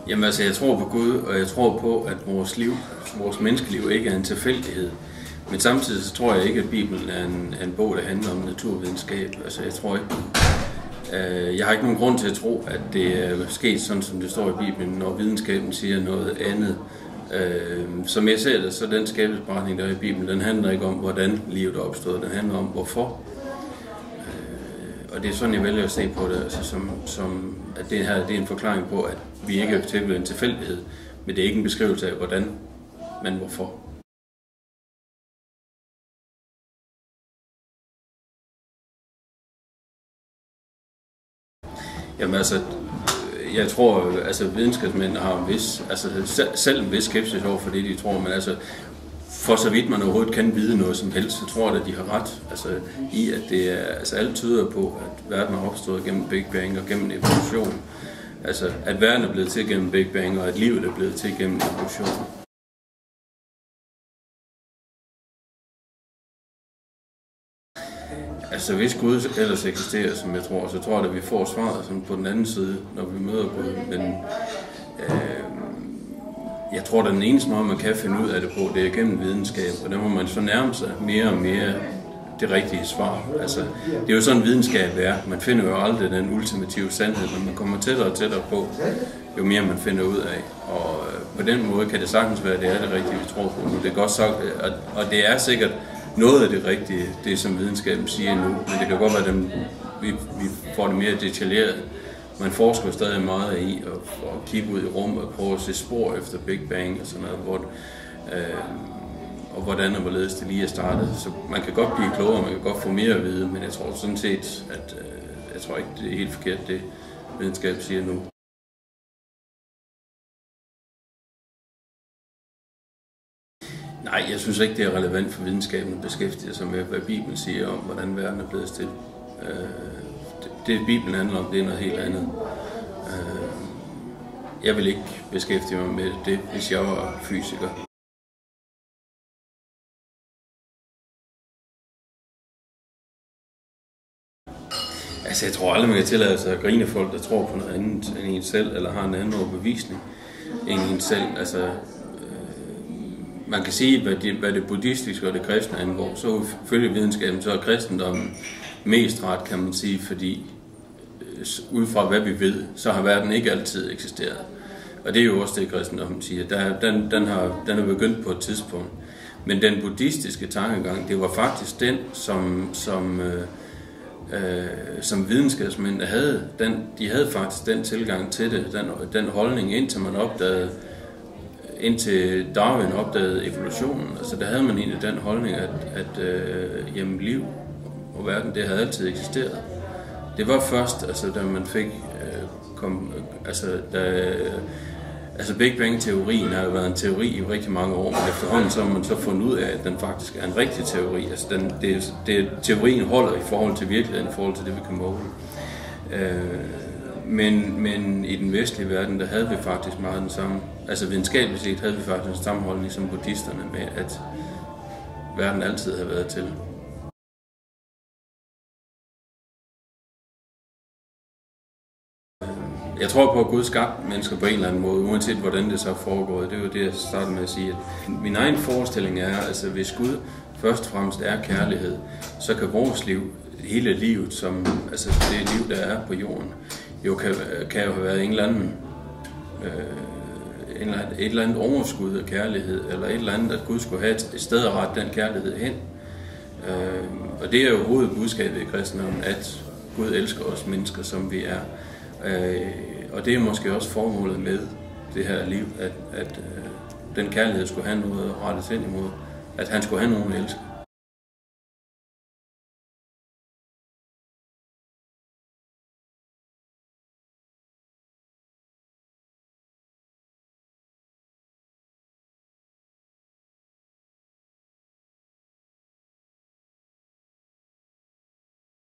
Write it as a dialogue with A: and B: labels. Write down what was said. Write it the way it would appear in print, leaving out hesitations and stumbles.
A: Jamen altså, jeg tror på Gud, og jeg tror på, at vores menneskeliv ikke er en tilfældighed. Men samtidig så tror jeg ikke, at Bibelen er en bog, der handler om naturvidenskab. Altså, jeg tror ikke. Jeg har ikke nogen grund til at tro, at det er sket sådan, som det står i Bibelen, når videnskaben siger noget andet. Som jeg ser det, så den skabelsesberetning, der er i Bibelen, den handler ikke om, hvordan livet er opstået. Den handler om, hvorfor. Og det er sådan, jeg vælger at se på det, altså som at det her det er en forklaring på, at vi ikke er tilbage en tilfældighed, men det er ikke en beskrivelse af, hvordan, men hvorfor. Jamen altså, jeg tror, altså videnskabsmænd har selv en vis skepsis over for det, de tror, men altså, for så vidt man overhovedet kan vide noget som helst, så tror jeg, at de har ret i, at det er, alt tyder på, at verden er opstået gennem Big Bang og gennem evolution. Altså, at verden er blevet til gennem Big Bang, og at livet er blevet til gennem evolution. Altså, hvis Gud ellers eksisterer, som jeg tror, så tror jeg, at vi får svaret sådan på den anden side, når vi møder Gud. Men jeg tror, at den eneste måde, man kan finde ud af det på, det er gennem videnskab, og der må man så nærme sig mere og mere det rigtige svar. Altså, det er jo sådan, videnskab er. Man finder jo aldrig den ultimative sandhed, men man kommer tættere og tættere på, jo mere man finder ud af. Og på den måde kan det sagtens være, at det er det rigtige, vi tror på nu. Det er godt sagt, og det er sikkert noget af det rigtige, det som videnskaben siger nu, men det kan godt være, at vi får det mere detaljeret. Man forsker stadig meget i at kigge ud i rummet og prøve at se spor efter Big Bang og sådan noget, og hvordan og hvorledes det lige er startet. Så man kan godt blive klogere, man kan godt få mere at vide, men jeg tror sådan set, at jeg tror ikke, det er helt forkert, det videnskab siger nu. Nej, jeg synes ikke, det er relevant for videnskaben at beskæftige sig med, hvad Bibelen siger om, hvordan verden er blevet til. Det Bibelen handler om, det er noget helt andet. Jeg vil ikke beskæftige mig med det, hvis jeg var fysiker. Altså, jeg tror aldrig, man kan tillade sig at grine folk, der tror på noget andet end en selv, eller har en anden overbevisning end en selv. Altså, man kan sige, hvad det buddhistiske og det kristne angår, så følge videnskaben, så er kristendommen mest ret, kan man sige, fordi ud fra hvad vi ved, så har verden ikke altid eksisteret. Og det er jo også det, kristendommen siger. Den er begyndt på et tidspunkt. Men den buddhistiske tankegang, det var faktisk den, som videnskabsmænd havde. De havde faktisk den tilgang til det, den holdning, indtil Darwin opdagede evolutionen. Altså der havde man egentlig den holdning, at liv og verden, det havde altid eksisteret. Det var først, altså da man fik Big Bang-teorien har jo været en teori i rigtig mange år, men efterhånden så har man så fundet ud af, at den faktisk er en rigtig teori. Altså teorien holder i forhold til virkeligheden, i forhold til det, vi kan måle. Men i den vestlige verden, der havde vi faktisk meget den samme, altså videnskabeligt set havde vi faktisk den samme holdning som buddhisterne med, at verden altid har været til. Jeg tror på, at Gud skabte mennesker på en eller anden måde, uanset hvordan det så foregår. Det er jo det, jeg startede med at sige. Min egen forestilling er, altså hvis Gud først og fremmest er kærlighed, så kan vores liv, hele livet, altså det liv, der er på jorden, jo kan jo have været en eller anden, et eller andet overskud af kærlighed, eller et eller andet, at Gud skulle have et sted at rette den kærlighed hen. Og det er jo hovedbudskabet i kristendommen, at Gud elsker os mennesker, som vi er. Og det er måske også formålet med det her liv, at den kærlighed skulle have noget at rette hen imod, at han skulle have nogen at elske.